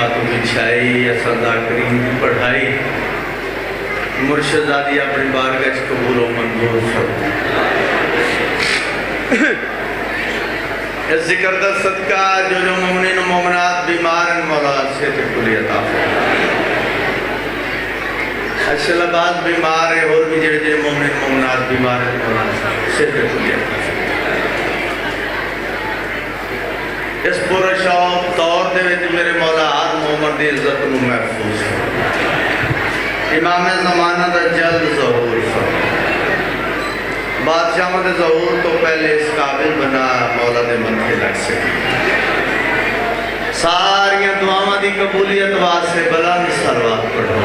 خاتون بچھائی اسدہ کریم کی پڑھائی مرشد آدھی اپنی بارگاہ قبول و منظور فرما اس ذکر دا صدقہ جو مومنین و مومنات بیمار ہیں مولا صحت کلی عطا فرما اچھا لباس بیمار ہے اور بھی جڑے مومنین مومنات بیمار ہیں مولا صحت کلی عطا فرما اس پورا شوق طور دے وچ میرے مولا ہر مومن دی عزت نو محفوظ امام زمانہ دا جلد ظہور بادشاہ دے ظہور تو پہلے اس قابل بنا مولا دے متھے لگ سکے ساریاں دعاواں دی قبولیت واسطے بلند صلوات پڑھو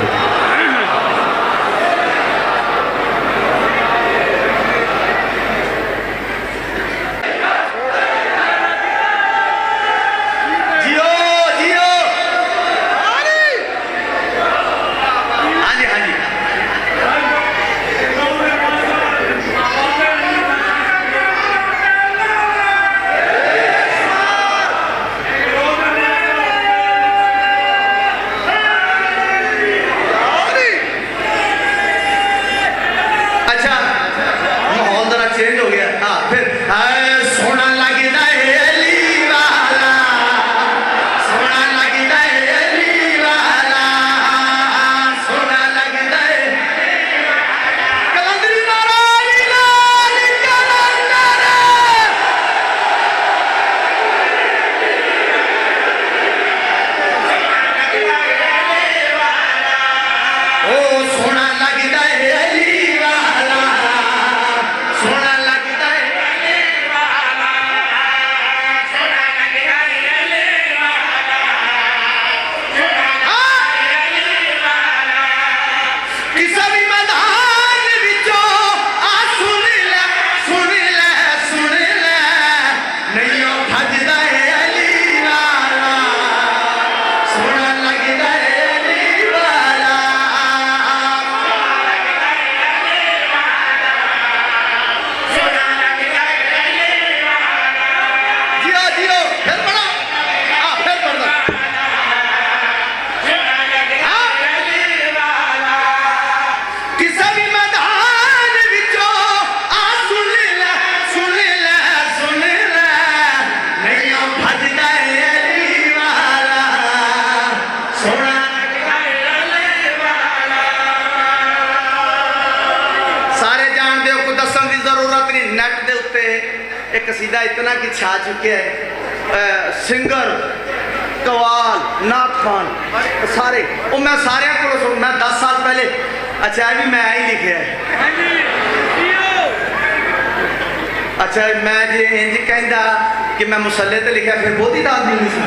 قصیدہ اتنا کی چھا چکے ہیں سنگر قوال نعت خان سارے میں سارے کو سن میں 10 سال پہلے اچھا بھی میں ہی لکھے ہیں اچھا میں جی انج کہندا کہ میں مسلح تے لکھا پھر بہت ہی داد نہیں سی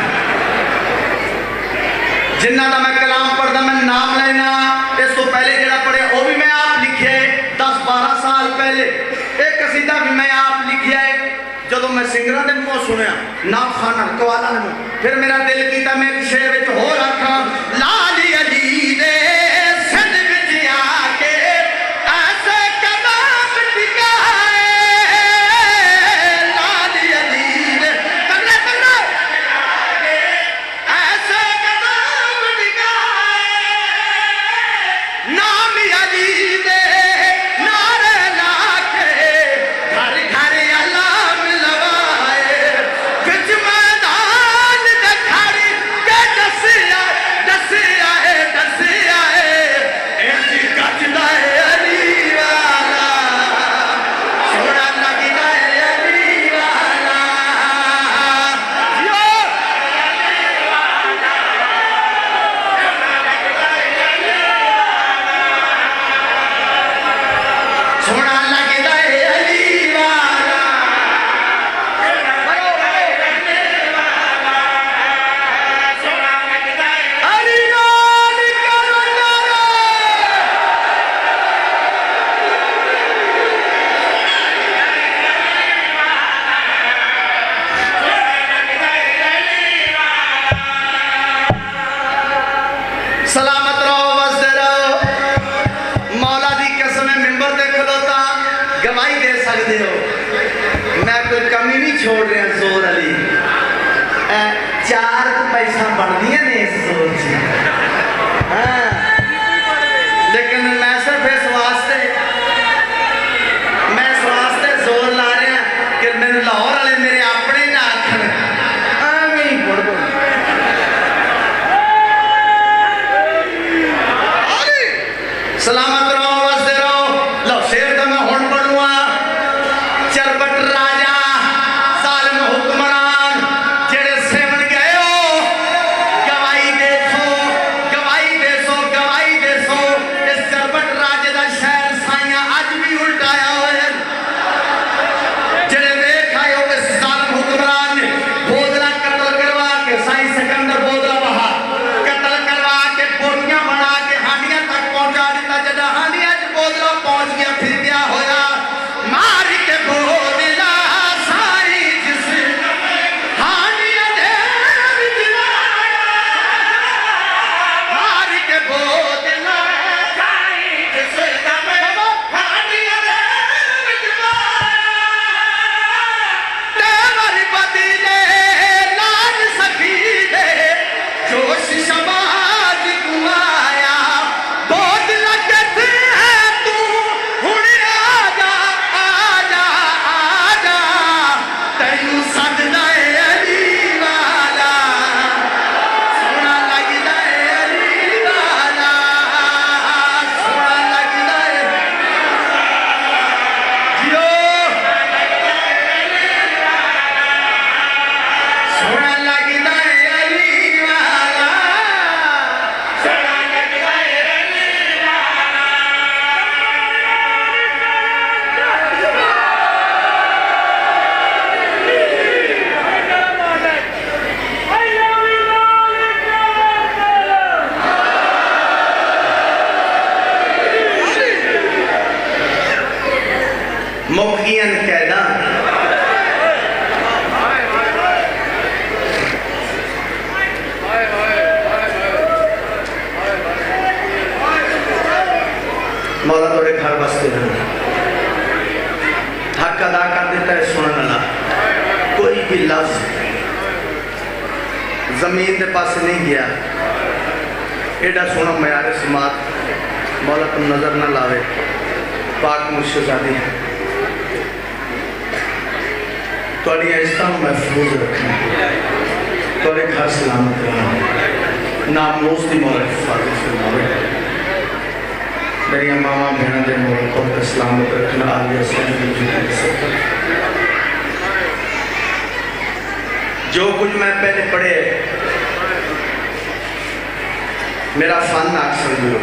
جنہ دا میں کلام پڑھدا میں نام لینا اس تو پہلے جڑا پڑھے وہ بھی میں آپ لکھے 10-12 سال پہلے ایک قصیدہ بھی میں آپ لکھے ہے جدو میں سنگرہ دے منہ سنیا نام خانہ قوالا نے منہ پھر میرا دل کیتا میں ایک شعر وچ ہو رکھا لالی علی دے سند وچ آکے ایسے قدم ٹکائے لالی علی دے تگڑے تگڑے ایسے قدم ٹکائے نام علی دے سلامت رہو وستے رہو مولا دی قسم ممبر دے کھلوتا گواہی دے سکتے ہو میں کوئی کمی نہیں چھوڑ رہا زور علی 4 پیسہ بڑھ دیا نے اس زور मुखियन कैदा मौला थोड़े घर बसते हैं, हक अदा कर देता है सुनने वाला। कोई भी लफ्ज जमीन के पास नहीं गया। एडा सोना मयार समात मौला तुम नजर न लावे। पाक मुर्शिदादी थोड़ी इज्जत महफूज रखें, थोड़े घर सलामत रहें, नामोज की मौला हिफाजत फरमावे। मेरी मामा बहन के मुल्क को सलामत रखना। आलिया जो कुछ मैं पहले पढ़े मेरा फन आख समझो।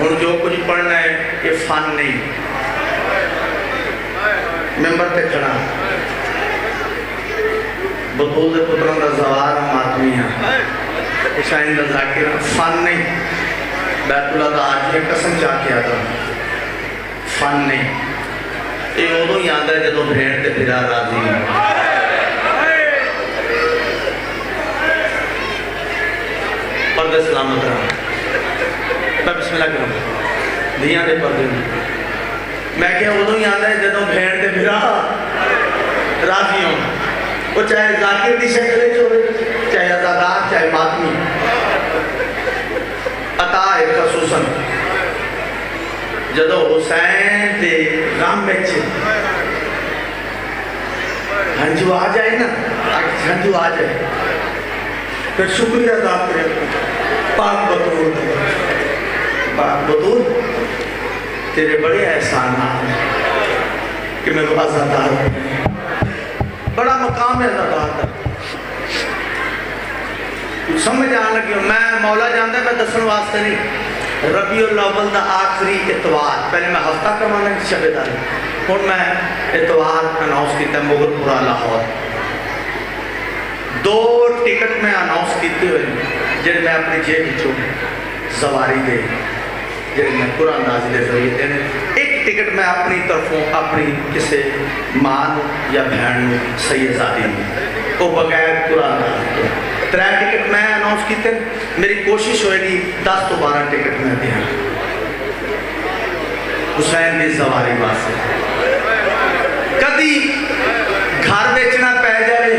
और जो कुछ पढ़ना है ये फन नहीं। मेंबर ते खड़ा बतूल के पुत्रों का जवार मातमी है, हुसैन का जाकिर फन नहीं। बैतुल्लाह का आज में कसम चाह था फन नहीं। ये उदों ही आता है जब भेड़ ते फिरा राजी है। पर्दे सलामत रहा। मैं बिस्मिल्लाह करूँ धियां दे पर्दे मैं क्या उदों ही आता है जब भेड़ ते फिरा राजी हो। वो चाहे जाकिर की शक्ल हो, चाहे अदादार, चाहे मातमी। अता है खसूसन जदों हुसैन दे गम में हंजू आ जाए ना, हंजू आ जाए फिर शुक्रिया अदा करें। पाक बतूल, पाक बतूल तेरे बड़े एहसान हैं कि मैं आज़ादार बड़ा मकाम है आज़ादार का। समझ आने लगी मैं मौला जानता मैं दसन वास्ते नहीं। रबीउल अव्वल का आखिरी इतवार, पहले मैं हफ्ता करवाना शबेदारी, और मैं इतवार अनाउंस किया मुगलपुरा लाहौर। 2 टिकट मैं अनाउंस किए हुए जिन्हें मैं अपनी जेब चो सवारी दे जिन्हें मैं कुरान नाज़िल के जरिए देने। एक टिकट मैं अपनी तरफों अपनी किसी मां या बहन सैयदादी को बगैर कुरान नाज़िल के 3 टिकट मैं अनाउंस किए। मेरी कोशिश होएगी 10 तो 12 टिकट मैं दिया हुसैन की सवारी वास्ते। कभी घर बेचना पै जाए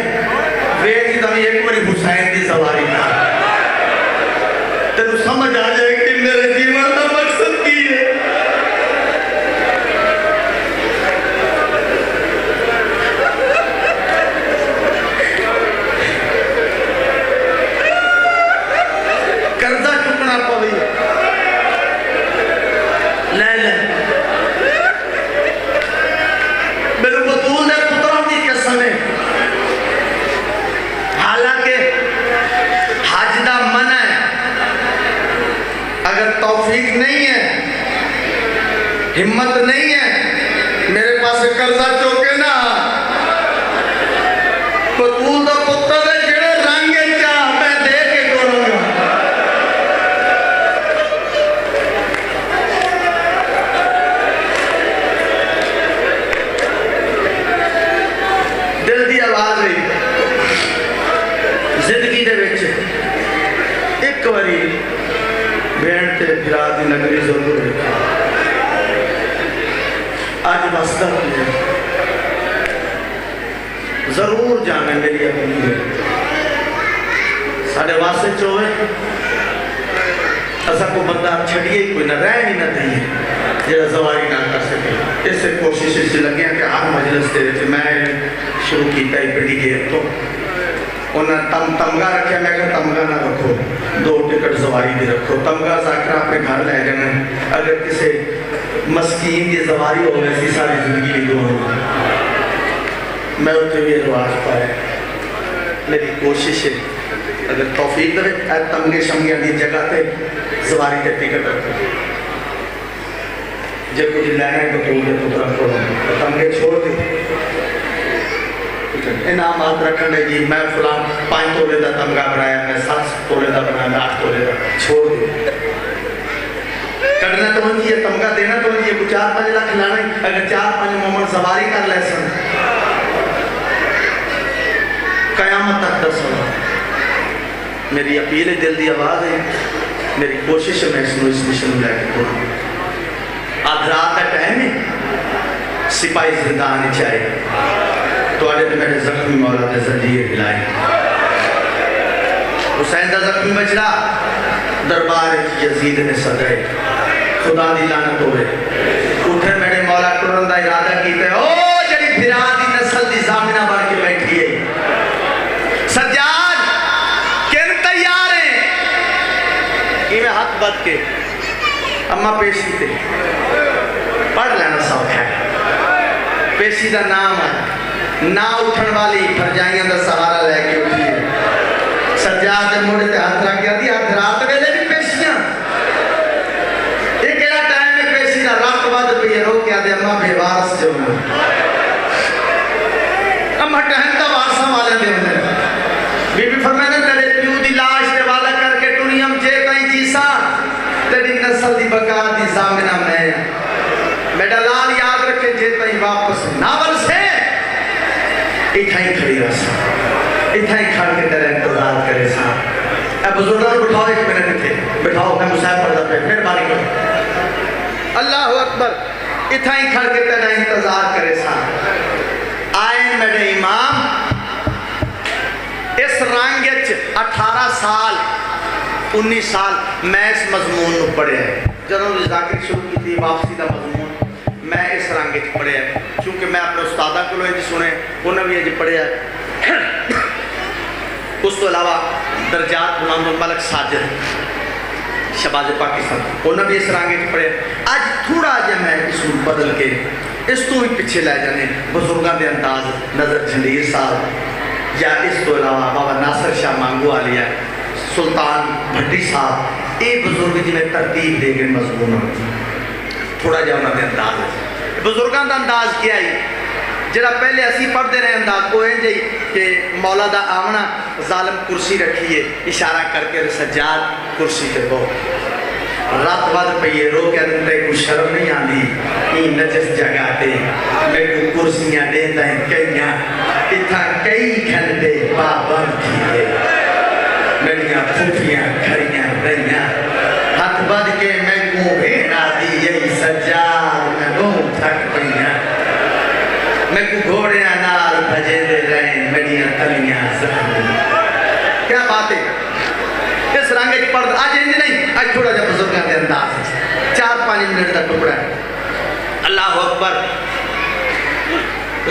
वेच तभी एक बार हुसैन की सवारी ना तेन समझ आ जाए कि मेरे जीवन का मकसद की है। कर्जा चुकना पवे ले ले मेरे बतूल ने पुत्रों की कसम है। हालांकि हज का मन है, अगर तौफीक नहीं है, हिम्मत नहीं है, मेरे पास कर्जा चौके ना बतूल का पुत्र है जेड़े रंग चाह मैं दे के करूंगा। दिल की आवाज रही जिंदगी दे विच एक बारी भेड़ ते फिरा दी नगरी जरूर देखी। अज बसदा जरूर जाने मेरी अपनी साढ़े वास्ते चोवे असा को बंदा छड़िए ही कोई ना रह ही ना दिए जो सवारी ना कर सके। इस कोशिश से लगे कि हर मजलिस के मैं शुरू किया बड़ी देर तो उन्हें तमगा रखे। मैं क्या तमगा ना रखो, 2 टिकट सवारी भी रखो। तमगा जाकर अपने घर ले जाना। अगर किसी मस्कीन की सवारी हो वैसी सारी जिंदगी की दुआ मैं उसे भी रिवाज पाया। मेरी कोशिश है अगर तौफीक दे तमगे शमगिया की जगह पे सवारी के टिकट रखो। जब कुछ लेना है बतूल के पुत्र को तमगे छोड़ दे इनामात रखने जी। मैं फलां 5 तोले का तमगा बनाया, मैं 7 तोले का बनाया, 8 तोले का छोड़ दे। करना तो ये तमगा देना तो ये 4-5 लाख लाना ही, अगर 4-5 मोमेंट सवारी कर ले सन कयामत तक दसो। मेरी अपील है, दिल की आवाज़ है, मेरी कोशिश है मैं इस मिशन लैके करूँ। अध रात का टाइम है, सिपाही जिंदा आनी चाहिए थोड़े तो मेरे जख्मी मौला के जंजीर हिलाए। हुसैन का जख्मी बचड़ा दरबार यजीद ने सदाए खुदा दी लानत होवे उठे मेरे मौला टुरन का इरादा किया। ओ जड़ी फिरा दी नस्ल दी जामिना बन के बैठी है सज्जाद किन तैयार है इवें हाथ बद के अम्मा पेशी थे पढ़ लेना सौख है। पेशी का नाम है ना उठन वाली फरजाइयां का सहारा लैके उठी है। सज्जाद के मोड़े ते हाथ रख गया दी अध रात वेले भी पेशियां ये केड़ा टाइम है पेशी का रात बाद पई रो के आदे अम्मा बेवारस जो अम्मा टहन दा वारसा वाले दे बीबी फरमाने तेरे प्यू दी लाश दे वाला करके टुनियम जे कहीं जीसा तेरी नस्ल दी बका दी जामिना मैं मेरा लाल याद रखे जे तई वापस नावल से इतना ही खड़ी रहा इतना ही खड़ के तेरा इंतजार करे सा। अब बुजुर्गों को बिठाओ 1 मिनट थे बिठाओ मैं मुसाहिब पढ़ता पे फिर बारी करो अल्लाह अकबर इतना ही खड़ के तेरा इंतजार करे सा। आए मेरे इमाम इस रंग 18 साल 19 साल मैं इस मजमून को पढ़िया जदों जाकिर शुरू की थी वापसी का मजमून मैं इस रंग पढ़िया क्योंकि मैं अपने उस्तादा को इंज सुने उन्हें भी इंज पढ़िया। उस तो अलावा दरजात गुलाम मलिक साजिद शबाज पाकिस्तान उन्हें भी इस रंग पढ़िया। अज थोड़ा जहा मैं इसको बदल के इस तो भी पिछे लै जाने बजुर्गों के अंदाज नज़र झंडीर साहब या इस तो अलावा बाबा नासिर शाह मांगू वालिया सुल्तान भट्टी साहब ये बुजुर्ग जिन्हें तरतीब दे गए मजमून थोड़ा जहा उन्होंने अंदाज है। बुजुर्गों का अंदाज क्या है जरा पहले असी पढ़ते रहे अंदाज वो इंज कि मौला का आमना जालिम कुर्सी रखी है इशारा करके सज्जाद कुर्सी पे बहु रात बद पई रो के तेरे को शर्म नहीं आती नजस जगह ते मेरे को कुर्सियां देता है कई इतना कई घंटे पाबंद थी मेरिया फूफियां खड़ियां रहियां हाथ बद के मैं को भेड़ा दी यही सज्जाद मैं बहुत थक पईया मैं को घोड़ियां नाल भजे दे रहे मेरिया तलियां क्या बात है इस रंग पढ़ आज इंज नहीं आज थोड़ा जा बुजुर्गों के अंदाज 4-5 मिनट का टुकड़ा है। अल्लाह अकबर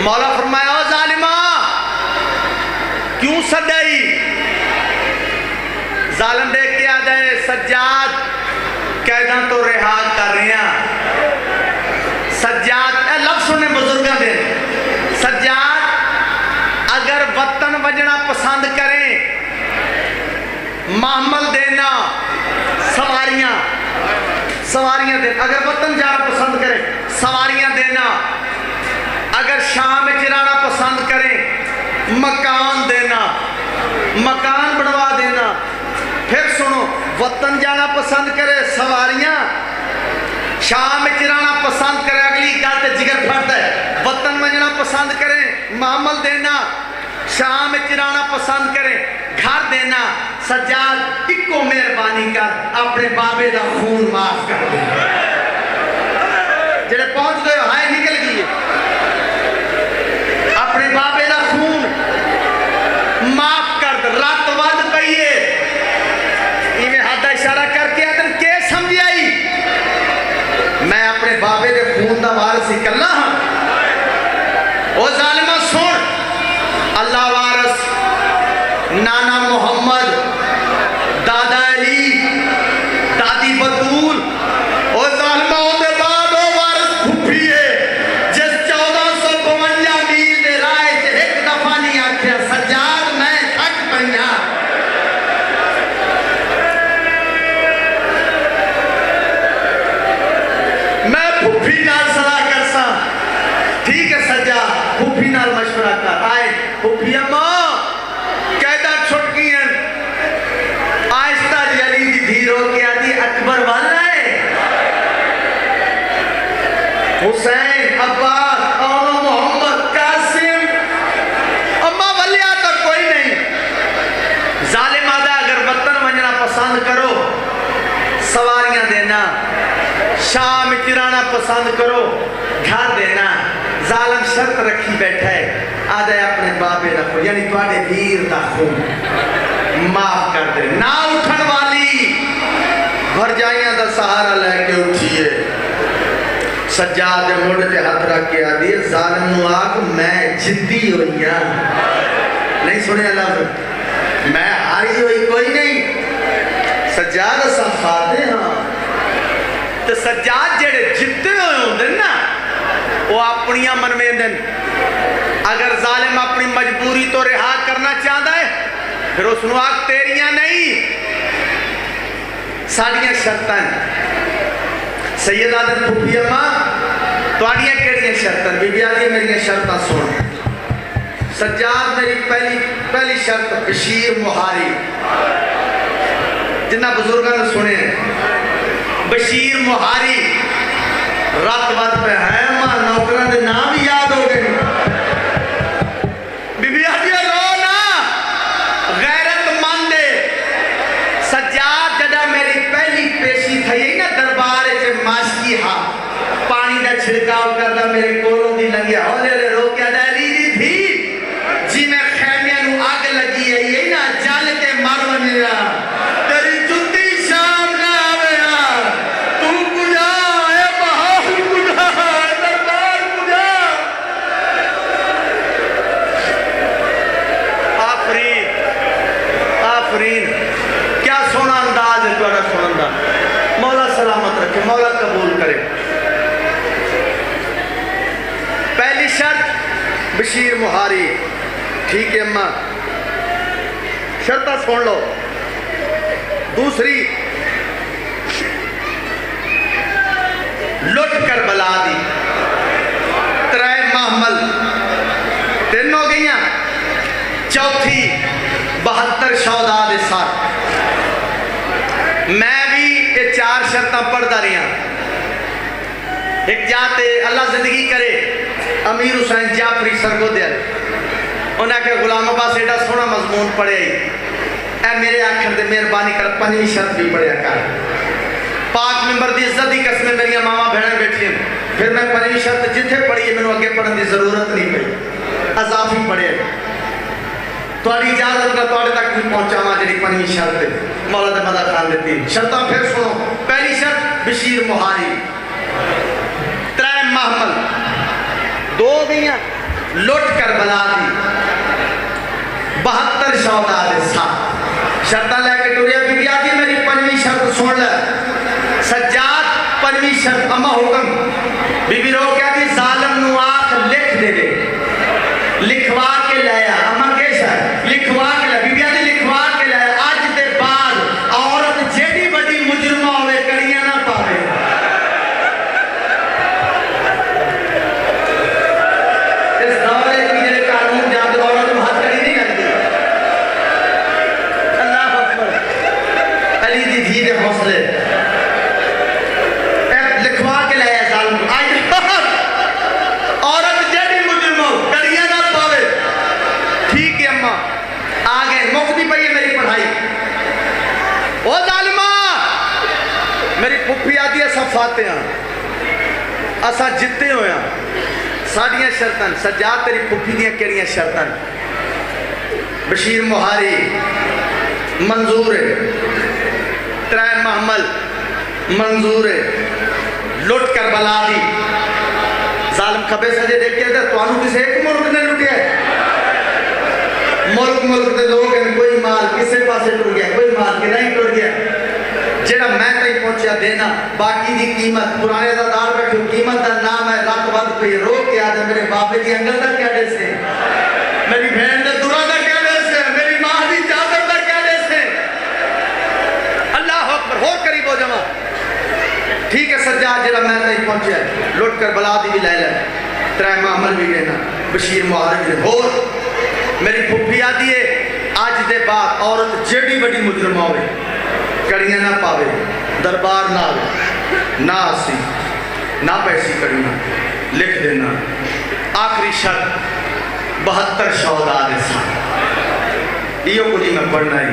मौला फरमाया ओ जालिमा क्यों सदाई जालिम देख के आ जाए सज्जाद कैदा तो रिहा कर रहे हैं सज्जाद लफ्ज सुने बुजुर्गों के सज्जाद अगर वतन वजना पसंद करें महमल देना सवारियां सवारियां देना अगर वतन जाना पसंद करें सवारियां देना अगर शाम में रहना पसंद करें मकान देना मकान बनवा देना। फिर सुनो वतन जाना पसंद करे सवारियां शाम में रहना पसंद करे अगली गल ते जिगर फटता है वतन वजना पसंद करे मामल देना शाम में रहना पसंद करे घर देना। सज्जाद इको मेहरबानी कर अपने बाबे का खून माफ कर दे जेड़े पहुंच गए हाय निकल गई अपने बाबे का खून माफ कर दे रात बद पई है इवें हाथ का इशारा करके आदर के समझ आई मैं अपने बाबे के खून का वारिस इकल्ला हाँ। ओ जालिमा सुन अल्लाह वारिस नाना मोहम्मद दादा अली दादी बतूल और जालिमा उनके बाद वो वारिस फुफी है जिस 1452 मील के राह च एक दफा नहीं आख्या सज्जाद मैं थक पईया मैं फुफी नाल सलाह करसा ठीक है सज्जाद फुफी नाल मशवरा कर आए फुफी अम्मा कैदा छुट गई حسین، عباس اور محمد قاسم، اما ولیہ تو کوئی نہیں۔ ظالم آدھا اگر وطن ونجنا پسند کرو، سواریاں دینا، شام چرانا پسند کرو، گھر دینا، ظالم شرط رکھی بیٹھا ہے، آدھا اپنے بابے رکھو، یعنی تواڈے ویر دا خون معاف کر دے۔ نہ اٹھن والی بھر جائیاں دا سہارا لے کے اٹھیے، سجاد مڑ تے ہاتھ رکھ کے آدھی ظالم نو آکھ میں جدی ہوئی ہاں، نہیں سنے لفظ میں ہاری ہوئی کوئی نہیں، سجاد اسا خاتے ہاں۔ تو سجاد جڑے جتے ہوئے ہوں دن نا وہ اپنیاں منویں دن، اگر ظالم اپنی مجبوری تو رہا کرنا چاہتا ہے پھر اس نو آکھ تیریاں نہیں ساڑیاں شرطاں۔ سید آدم پھوپھی اماں تواڈیاں کیڑیاں شرطاں؟ بی بی آدھی میری شرطاں سن۔ سجاد میری پہلی شرط بشیر مہاری، جنہ بزرگاں نے سنے بشیر مہاری، رات وقت پہ ہے ماں نوکران دے نام بھی یاد ہو گئے۔ بی بی آدھی رو نا، غیرت مند سجاد جدہ میری پہلی پیشی تھی نا دربار سے ماشکی ہاں پانی دا چھڑکاؤ کردا میرے کولوں دی لنگیا ہولے لے رو کے دلی دی تھی جی میں خیمیاں نو آگ لگی ہے یہ نا جل کے مر ونیا تیری جتی شام نہ آویا تو کجا اے بہار کجا دربار کجا۔ آفرین آفرین، کیا سونا انداز ہے تمہارا سنن دا، مولا سلامت رکھے، مولا قبول کرے۔ پہلی شرط بشیر مہاری، ٹھیک ہے اماں شرطہ سن لو۔ دوسری لٹ کر بلا دی، ترائے محمل تین ہو گئیاں، چوتھی 72 شہداء دے ساتھ۔ میں بھی یہ 4 شرطاں پڑھتا رہی ہوں۔ ایک جاتے اللہ زندگی کرے امیر حسین جعفری سرگودیل، انہیں کہ غلام عباس ایڈا سونا مضمون پڑھے اے میرے آخر دے مہربانی کر 5ویں شرط بھی پڑھیا کر۔ پاک ممبر دی عزت دی قسمیں میری ماما بہنیں بیٹھی ہیں، پھر میں 5ویں شرط جتھے پڑھی ہے میں اگے پڑھن دی ضرورت نہیں پڑی، اضافی پڑھے تھوڑی اجازت کا تھوڑے تک بھی پہنچا ماں جڑی 5ویں شرط ہے مولا دے مدد خان دیتی۔ شرطاں پھر سنو۔ پہلی شرط بشیر مہاری، 3 محمل، 2 گئیاں لٹ کر بلا دی، 72 شہداء دے ساتھ۔ شرطاں لے کے ٹوریا بی بی آدھی میری 5ویں شرط سن لے۔ سجاد 5ویں شرط اما حکم، بی بی رو کیا دی ظالم نو آخ لکھ دے دے، لکھوا کے لیا اما کیسا لکھوا کے لیا، بی بی آدھی لکھوا کے لیا آج دے بعد عورت جیڑی بڑی مجرمہ ہوئے کڑیاں نہ پاوے۔ اس دورے کی جڑے قانون جہاں دے عورت میں ہاتھ کڑی نہیں لگتی۔ اللہ اکبر، علی دی دھی دے حوصلے لکھوا کے لیا ظالم آج دے بعد عورت جیڑی مجرمہ ہو کڑیاں نہ پاوے۔ ٹھیک ہے اماں آگے مفتی پہ یہ میری پڑھائی۔ او ظالمہ میری پھپھی آدھی ایسا فاتح ہیں ایسا جتے ہوئے ہیں، ساڑیاں شرطن سجاد تیری پھپھی دیاں کیڑیاں شرطن؟ بشیر مہاری منظور ہے، 3 محمل منظور ہے، لٹ کر بلا دی۔ ظالم کھبے سجے دیکھتے تھے تو انہوں کسے ایک ملک نے لٹیا ہے، ملک دے لوگ ہیں، کوئی مال کسے پاسے ٹر گیا، کوئی مال کے نہیں ٹر گیا، جیڑا میں تھی پہنچیا دینا، باقی دی قیمت پرانے دار بیٹھو قیمت دا نام ہے رات وقت پہ رو کے آدھے میرے بابے دی انگل دا کیا دے سے، میری بہن دے درہ دا کیا دے سے، میری ماں دی چادر دا کیا دے سے۔ اللہ اکبر، اور قریب ہو جمع۔ ٹھیک ہے سجاد جیڑا میں تھی پہنچیا لٹ کر بلا دی بھی لے لے، 3 محمل بھی لینا، بشیر معارض بھی اور میری پھپھی آدھی ہے آج دے بعد عورت جیڑی بڑی مجرمہ ہوئے کڑیاں نہ پاوے، دربار نہ آوے، نہ آسی، ना पैसी करना लिख देना आखिरी शर्त 72 शौदाद यो कुछ मैं पढ़ना ही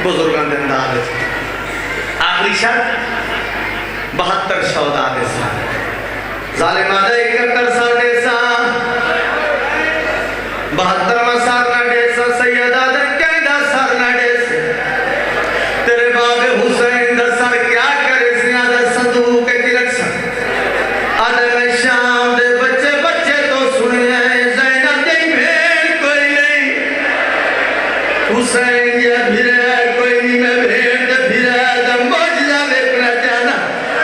बुजुर्गों के अंदाज आखिरी शर्त 72 शौदाद जालिमा दे 71 साढ़े सा 72वां साल ना डेसा सैयदा दे कहदा सर ना डेस तेरे बाबे हुसैन दा सर क्या करे सिया दा संदूक की रक्षा आदे में शाम दे बच्चे बच्चे तो सुने ज़ैनब दी भेड़ कोई नहीं हुसैन ये भिड़ा कोई नहीं मैं भेड़ दे भिड़ा दा मौजदा वेखना जाना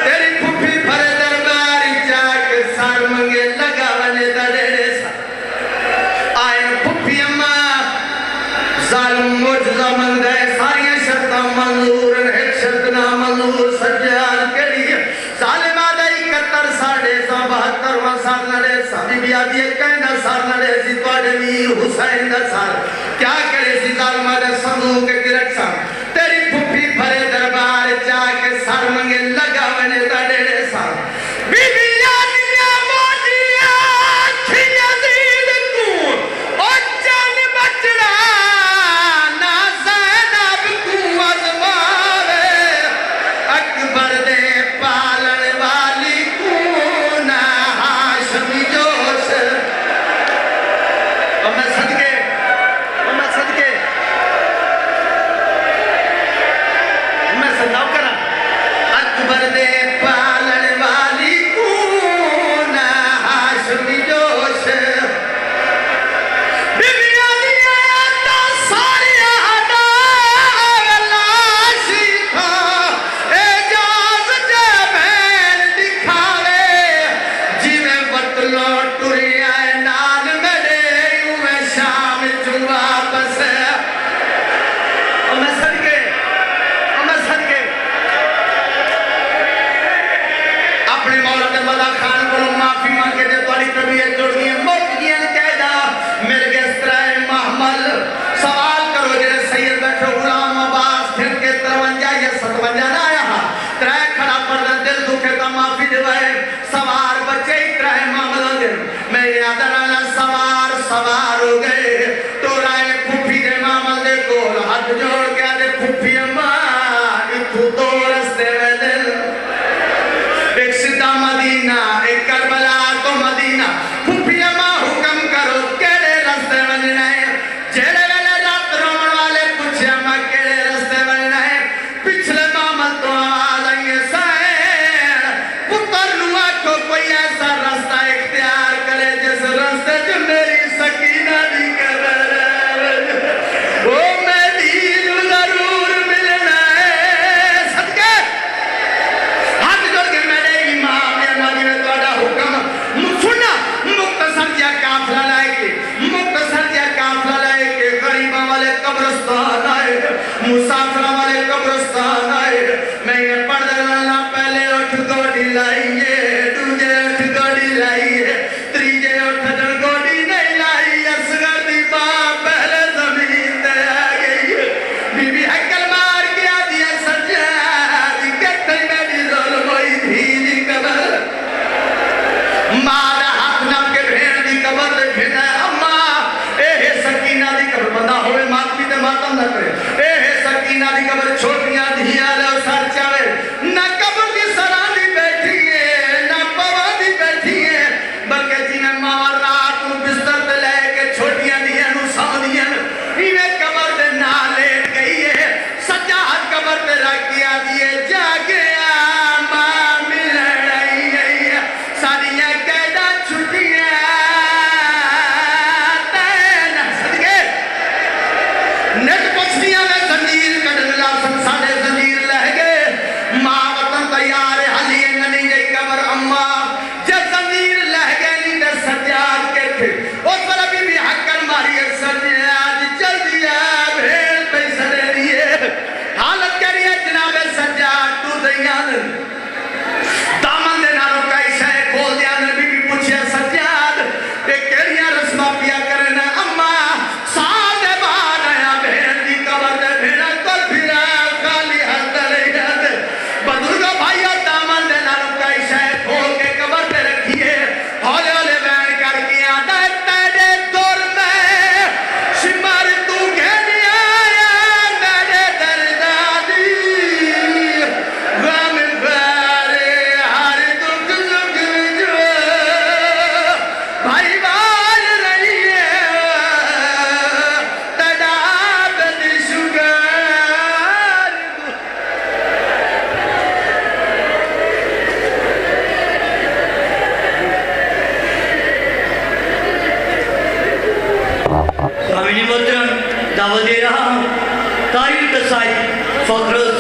तेरी फुफी भरे दरबार जाके सर मंगे लगा वने दा डेड़े सा आए फुफी अम्मा जालिम मौजदा मन गए सारियां शर्तां मंजूर है शर्त ना मंजूर सज्जाद केड़ी जालिमा दा 71 साढ़े 72वां साल लड़े साडी बिया दी कहना साल लड़े सी तोड़े वीर हुसैन दा साल क्या करे सी जालिमा दा संदूक की रक्षा तेरी फुफी भरे दरबार जाके सर मंगे लगा वने दा डेड़े साल बीबी यादियां मोजिया खिया दीद तू ओ जान बचड़ा ना ज़ैनब तू अज़मावे अकबर दे पालन वाली तू ना हाशमी जोश और मैं सदके मैं सदाव करा अकबर दे पालन वाली तू ना हाशमी जोश बिबिया दिया तो सारिया हटा लाशी खा एजाज जे बैन दिखावे जिवें बतलो टुरिया नाल मेरे उवें शाम चु वापस मैं सदके अपने मौला ते मदा खान को माफी मांगे जे तोड़ी तबीयत जुड़ गई मुक गई कहदा मेरे के तरह महमल सवाल करो जे सैयद बैठो गुलाम अब्बास फिर के 53 या 57 ना आया त्रै खड़ा पर दिल दुखे ता माफी देवाए सवार बच्चे त्रै मामला दे मैं याद राना सवार हो गए तो राय फुफी दे मामल दे कोल हाथ जोड़ के दे फुफी अम्मा इथू दो रस्ते में दिल एक सीधा मदीना एक करबला तो मदीना फुफी अम्मा हुक्म करो केड़े रास्ते बनना है जेड़े वेले रात रोण वाले पूछे अम्मा केड़े रास्ते बनना है पिछले मामल तो आवाज आई है सैन पुत्र नु आखो कोई ऐसा रास्ता इख्तियार करे जिस रास्ते च मेरी सकीना दी कबर ओ मेरी जरूर मिलना है सदके हाथ जोड़ के मेरे इमाम या नबी ने तोड़ा हुक्म सुनना मुख्तसर जा काफिला लाए के गरीबा वाले कब्रिस्तान आए मुसाफिर वाले कब्रिस्तान आए मैं ये पढ़ देना पहले उठ गोडी लाइए दूजे उठ गोडी लाइए तीजे उठ गोडी नहीं लाई असगर दी बाप पहले जमीन ते आ गई बीबी हकल मार के आ दिया सज्जाद कहते मेरी ज़ुल्म होई थी दी कबर मार हाथ नाप के भेड़ दी कबर दे भेड़ा अम्मा ए सकीना दी कबर बंदा होवे मातमी ते मातम ना करे ए सकीना दी कबर छोटियां धियां ले सर चावे ना कबर दी सरा दी बैठी है ना पवा दी बैठी है बल्कि जिने मां रात को बिस्तर पे लेके छोटियां धियां नु समदियां इने कबर दे ना लेट गई है सज्जाद कबर पे रख दिया दिए जागे मां मिलन आई है सारियां कैदा छुट्टियां तैन सदके नेट पछदियां में जंजीर कढन ला साडे जंजीर लह गए मां वतन तैयार हली ननी जई कबर अम्मा जे जंजीर लह गए नी ते सज्जाद के थे उस पर बीबी हक्कन मारी सज्जाद जल्दी आ भेड़ पे सड़े दिए हालत करी है जनाब सज्जाद तू दयान दामन दे नालो कई शय खोल दिया ने बीबी توجہ تاریخ سائد فخر